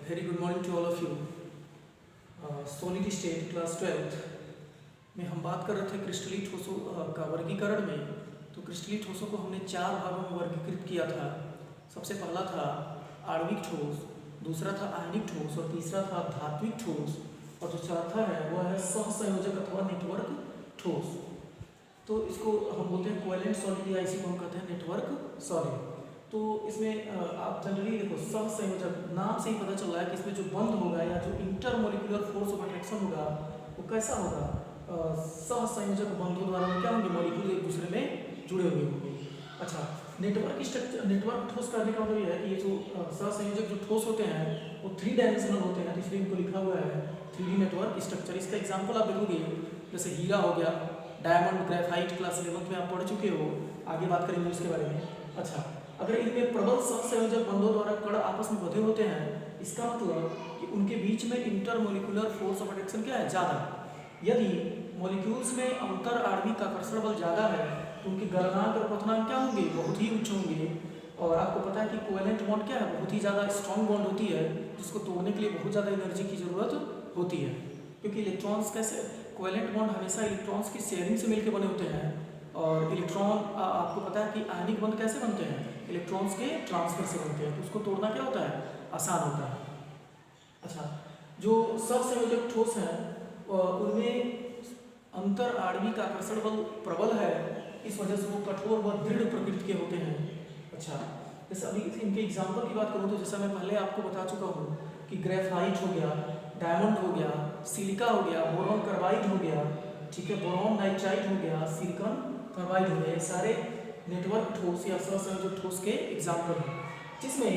Very good morning to all of you. Solid state class 12th में हम बात कर रहे थे क्रिस्टली ठोसों का वर्गीकरण में। तो क्रिस्टली ठोसों को हमने 4 भागों में वर्गीकृत किया था। सबसे पहला था आणविक ठोस, दूसरा था आयनिक ठोस और तीसरा था धात्विक ठोस, और जो चौथा है वह है सहसंयोजक अथवा नेटवर्क ठोस। तो इसको हम बोलते हैं कोवेलेंट सॉलिड या इसी को हम कहते हैं नेटवर्क सॉलिड। तो इसमें आप जनरली देखो सहसंयोजक नाम से ही पता चल रहा है कि इसमें जो बंध होगा या जो इंटरमोलिकुलर फोर्स ऑफ अट्रैक्शन होगा वो कैसा होगा, सहसंयोजक बंधों द्वारा क्या होंगे, मॉलिक्यूल एक दूसरे में जुड़े हुए होंगे। अच्छा, नेटवर्क स्ट्रक्चर, नेटवर्क ठोस करने का मतलब ये है कि ये जो सहसंयोजक जो ठोस होते हैं वो 3 डायमेंशनल होते हैं, इसलिए इनको लिखा हुआ है 3D नेटवर्क स्ट्रक्चर। इसका एग्जाम्पल आप देखोगे जैसे हीरा हो गया, डायमंड, ग्रेफाइट क्लास 11th में आप पढ़ चुके हो, आगे बात करेंगे इसके बारे में। अच्छा, अगर इनमें प्रबल सहसंयोजक बंधों द्वारा कण आपस में बंधे होते हैं, इसका मतलब कि उनके बीच में इंटरमोलिकुलर फोर्स ऑफ अट्रैक्शन क्या है, ज़्यादा। यदि मॉलिक्यूल्स में अंतर आणविक आकर्षण बल ज़्यादा है तो उनके गलनांक और पतनांक क्या होंगे, बहुत ही उच्च होंगे। और आपको पता है कि कोवेलेंट बॉन्ड क्या है, बहुत ही ज़्यादा स्ट्रॉन्ग बॉन्ड होती है, जिसको तोड़ने के लिए बहुत ज़्यादा एनर्जी की ज़रूरत होती है, क्योंकि इलेक्ट्रॉन्स कैसे, कोवेलेंट बॉन्ड हमेशा इलेक्ट्रॉन्स की शेयरिंग से मिलकर बने होते हैं। और इलेक्ट्रॉन आपको पता है कि आयनिक बंध कैसे बनते हैं, इलेक्ट्रॉन्स के ट्रांसफर से बनते हैं, तो उसको तोड़ना क्या होता है, आसान होता है। अच्छा, जो सहसंयोजक ठोस हैं उनमें अंतर आणविक आकर्षण बल प्रबल है, इस वजह से वो कठोर व दृढ़ प्रकृति के होते हैं। अच्छा, जैसे अभी इनके एग्जाम्पल की बात करूँ तो जैसा मैं पहले आपको बता चुका हूँ कि ग्रेफाइट हो गया, डायमंड हो गया, सिलिका हो गया, बोरॉन कार्बाइड हो गया, ठीक है, बोरॉन नाइट्राइड हो गया, सिलिकॉन कार्बाइड हो गया, ये सारे नेटवर्क ठोस या सहसंयोजक ठोस के एग्जाम्पल हैं। जिसमें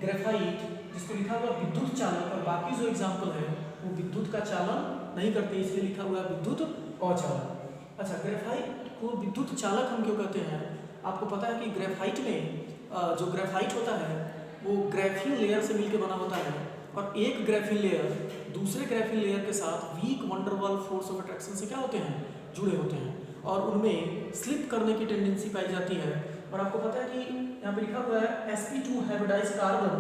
ग्रेफाइट जिसको लिखा हुआ विद्युत चालक, और बाकी जो एग्जाम्पल है वो विद्युत का चालन नहीं करते, इसलिए लिखा हुआ है विद्युत अचालक। अच्छा, ग्रेफाइट को विद्युत चालक हम क्यों कहते हैं, आपको पता है कि ग्रेफाइट में जो ग्रेफाइट होता है वो ग्रेफिन लेयर से मिलकर बना होता है, और एक ग्रेफिन लेयर दूसरे ग्रेफिन लेयर के साथ weak van der Waals force of attraction से क्या होते हैं, जुड़े होते हैं, और उनमें स्लिप करने की टेंडेंसी पाई जाती है। और आपको पता है कि यहाँ पे लिखा हुआ है sp2 हाइब्रिडाइज कार्बन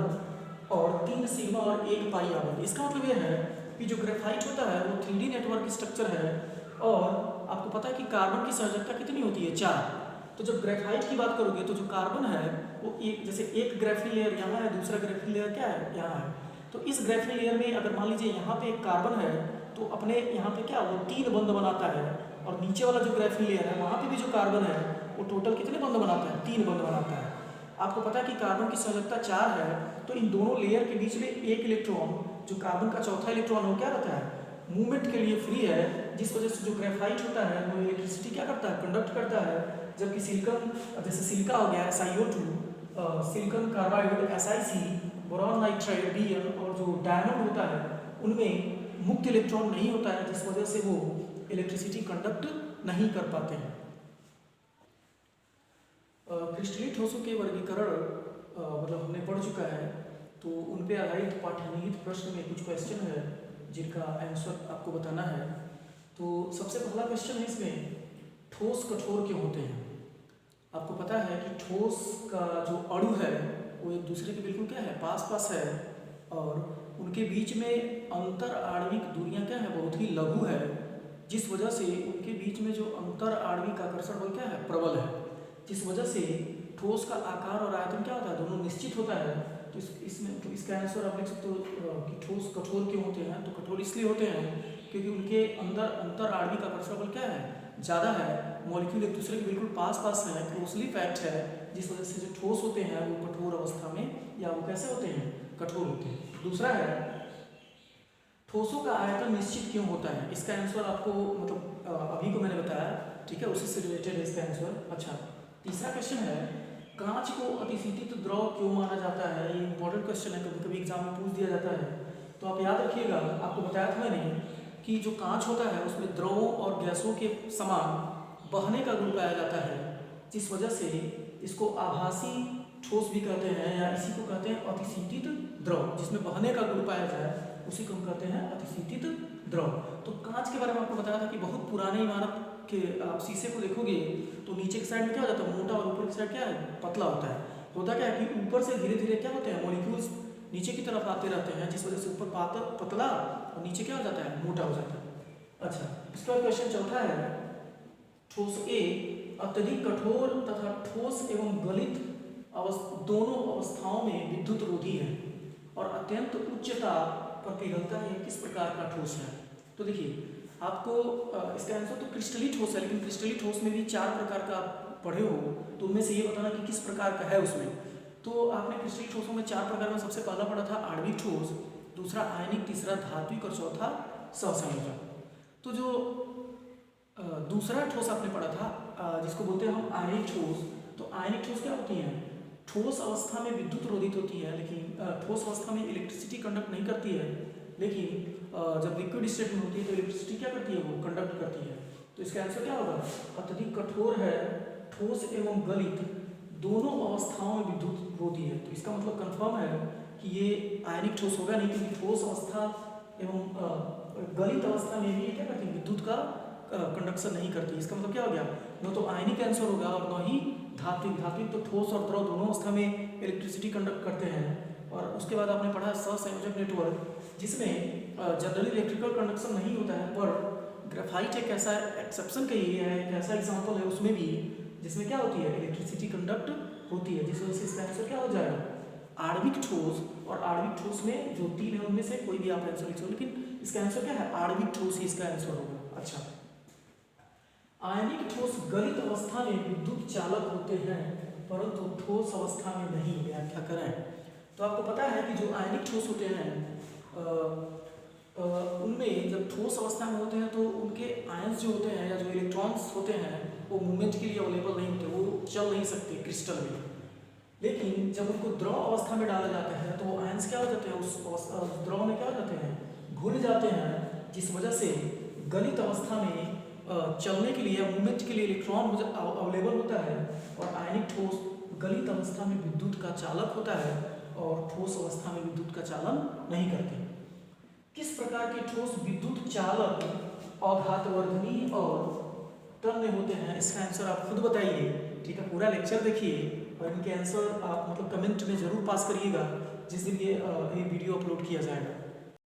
और 3 सिग्मा और 1 पाई आर। इसका मतलब यह है कि जो ग्रेफाइट होता है वो 3D नेटवर्क स्ट्रक्चर है, और आपको पता है कि कार्बन की संयोजकता कितनी होती है, 4। तो जब ग्रेफाइट की बात करोगे तो जो कार्बन है वो एक, जैसे एक ग्रेफिन लेयर यहाँ है, दूसरा ग्रेफिन लेयर क्या है, यहाँ है, तो इस ग्रेफिन लेयर में अगर मान लीजिए यहाँ पे एक कार्बन है तो अपने यहाँ पे क्या वो 3 बंध बनाता है, और नीचे वाला जो ग्रेफिन लेयर है वहाँ पे भी जो कार्बन है वो टोटल कितने बंध बनाता है, 3 बंध बनाता है। आपको पता है कि कार्बन की संयोजकता 4 है, तो इन दोनों लेयर के बीच में एक इलेक्ट्रॉन, जो कार्बन का चौथा इलेक्ट्रॉन हो क्या रहता है, मूवमेंट के लिए फ्री है, जिस वजह से जो ग्रेफाइट होता है वो इलेक्ट्रिसिटी क्या करता है, कंडक्ट करता है। जबकि सिलिकॉन, जैसे सिलिका हो गया SiO2, silicon carbide SiC, boron nitride Bn, और जो डायमंड होता है उनमें मुक्त इलेक्ट्रॉन नहीं होता है, जिस वजह से वो इलेक्ट्रिसिटी कंडक्ट नहीं कर पाते हैं। क्रिस्टलीय ठोसों के वर्गीकरण मतलब हमने पढ़ चुका है, तो उन पे आधारित पाठ्यनिहित प्रश्न में कुछ क्वेश्चन है जिनका आंसर आपको बताना है। तो सबसे पहला क्वेश्चन है इसमें, ठोस कठोर क्यों होते हैं। आपको पता है कि ठोस का जो अणु है वो एक दूसरे के बिल्कुल क्या है, पास पास है, और उनके बीच में अंतर आणविक दूरियां क्या है, बहुत ही लघु है, जिस वजह से उनके बीच में जो अंतर आणविक आकर्षण बल क्या है, प्रबल है, जिस वजह से ठोस का आकार और आयतन क्या होता है, दोनों निश्चित होता है। तो इसमें तो इसका आंसर आप लिख सकते हो कि ठोस कठोर क्यों होते हैं, तो कठोर इसलिए होते हैं क्योंकि उनके अंदर अंतर आणविक आकर्षण बल क्या है, ज़्यादा है, मॉलिक्यूल एक दूसरे के बिल्कुल पास पास है, क्लोजली पैक्ड है, जिस वजह से जो ठोस होते हैं वो कठोर अवस्था में, या वो कैसे होते हैं, कठोर होते हैं। दूसरा है, ठोसों का आयतन निश्चित क्यों होता है। इसका आंसर आपको मतलब अभी को मैंने बताया, ठीक है, उसी से रिलेटेड है इसका आंसर। अच्छा, तीसरा क्वेश्चन है, कांच को अतिशीतित द्रव क्यों माना जाता है। ये इंपॉर्टेंट क्वेश्चन है, कभी कभी एग्जाम में पूछ दिया जाता है, तो आप याद रखिएगा। आपको बताया था मैंने कि जो कांच होता है उसमें द्रवों और गैसों के समान बहने का गुण पाया जाता है, जिस वजह से इसको आभासी ठोस भी कहते हैं, या इसी को कहते हैं अतिशीतित द्रव, जिसमें बहने का गुण पाया जाए उसी को हम कहते हैं अतिशीतित द्रव। तो कांच के बारे में आपको बताया था कि बहुत पुराने इमारत के आप शीशे को देखोगे तो नीचे की साइड में क्या हो जाता है, मोटा, और ऊपर की साइड क्या है, पतला होता है। होता क्या है कि ऊपर से धीरे धीरे क्या होते हैं, मॉलिक्यूल्स नीचे की तरफ आते रहते हैं, जिस वजह से ऊपर पतला और नीचे क्या हो जाता है, मोटा हो जाता है। अच्छा, इसका क्वेश्चन चौथा है, ठोस ए अत्यधिक कठोर तथा ठोस एवं गलित दोनों अवस्थाओं में विद्युत रोधी है और अत्यंत उच्चता पर पिघलता है, किस प्रकार का ठोस है। तो देखिए आपको इसका आंसर तो क्रिस्टली ठोस है, लेकिन क्रिस्टली ठोस में भी 4 प्रकार का पढ़े हो, तो उनमें से ये बताना कि किस प्रकार का है उसमें। तो आपने क्रिस्टली ठोसों में 4 प्रकार में सबसे पहला पढ़ा था आणविक ठोस, दूसरा आयनिक, तीसरा धात्विक और चौथा सहसंयोजक। तो जो दूसरा ठोस आपने पढ़ा था जिसको बोलते हैं हम आयनिक ठोस, तो आयनिक ठोस क्या होती है, ठोस अवस्था में विद्युत रोधित होती है, लेकिन ठोस अवस्था में इलेक्ट्रिसिटी कंडक्ट नहीं करती है, लेकिन जब लिक्विड स्टेट में होती है तो इलेक्ट्रिसिटी क्या करती है, वो कंडक्ट करती है। तो इसका आंसर क्या होगा, अत्यधिक कठोर है, ठोस एवं गलित दोनों अवस्थाओं में विद्युत रोधी है। तो इसका मतलब कंफर्म है कि ये आयनिक ठोस होगा नहीं, क्योंकि ठोस अवस्था एवं गलित अवस्था में भी क्या करती है, विद्युत का कंडक्शन नहीं करती। इसका मतलब क्या हो गया, न तो आयनिक आंसर होगा और न ही धात्विक। धात्विक तो ठोस और द्रव दोनों अवस्था में इलेक्ट्रिसिटी कंडक्ट करते हैं। और उसके बाद आपने पढ़ा सहसंयोजक नेटवर्क, जिसमें जनरली इलेक्ट्रिकल कंडक्शन नहीं होता है, पर ग्रेफाइट एक ऐसा एक्सेप्शन का ही है, एक ऐसा एग्जाम्पल है उसमें भी, जिसमें क्या होती है, इलेक्ट्रिसिटी कंडक्ट होती है, जिस वजह से इसका आंसर क्या हो जाएगा, आणविक ठोस। और आणविक ठोस में जो 3 है उनमें से कोई भी आप आंसर लिख सकते हो, लेकिन इसका आंसर क्या है, आणविक ठोस ही इसका आंसर होगा। अच्छा, आयनिक ठोस गलित अवस्था में विद्युत चालक होते हैं, परंतु ठोस अवस्था में नहीं। व्याख्या करें। तो आपको पता है कि जो आयनिक ठोस होते हैं उनमें जब ठोस अवस्था में होते हैं तो उनके आयंस जो होते हैं या जो इलेक्ट्रॉन्स होते हैं वो मूवमेंट के लिए अवेलेबल नहीं होते, वो चल नहीं सकते क्रिस्टल में। लेकिन जब उनको द्रव अवस्था में डाला जाता है तो वो आयंस क्या हो जाते हैं, उस द्रव में क्या हो जाते हैं, घुल जाते हैं, जिस वजह से गलित अवस्था में चलने के लिए, मूवमेंट के लिए इलेक्ट्रॉन अवेलेबल होता है। और आयनिक ठोस गलित अवस्था में विद्युत का चालक होता है और ठोस अवस्था में विद्युत का चालन नहीं करते। किस प्रकार के ठोस विद्युत चालक, अघातवर्धनी और तन्य होते हैं, इसका आंसर आप खुद बताइए। ठीक है, पूरा लेक्चर देखिए और इनके आंसर आप मतलब कमेंट में जरूर पास करिएगा जिस दिन ये वीडियो अपलोड किया जाएगा।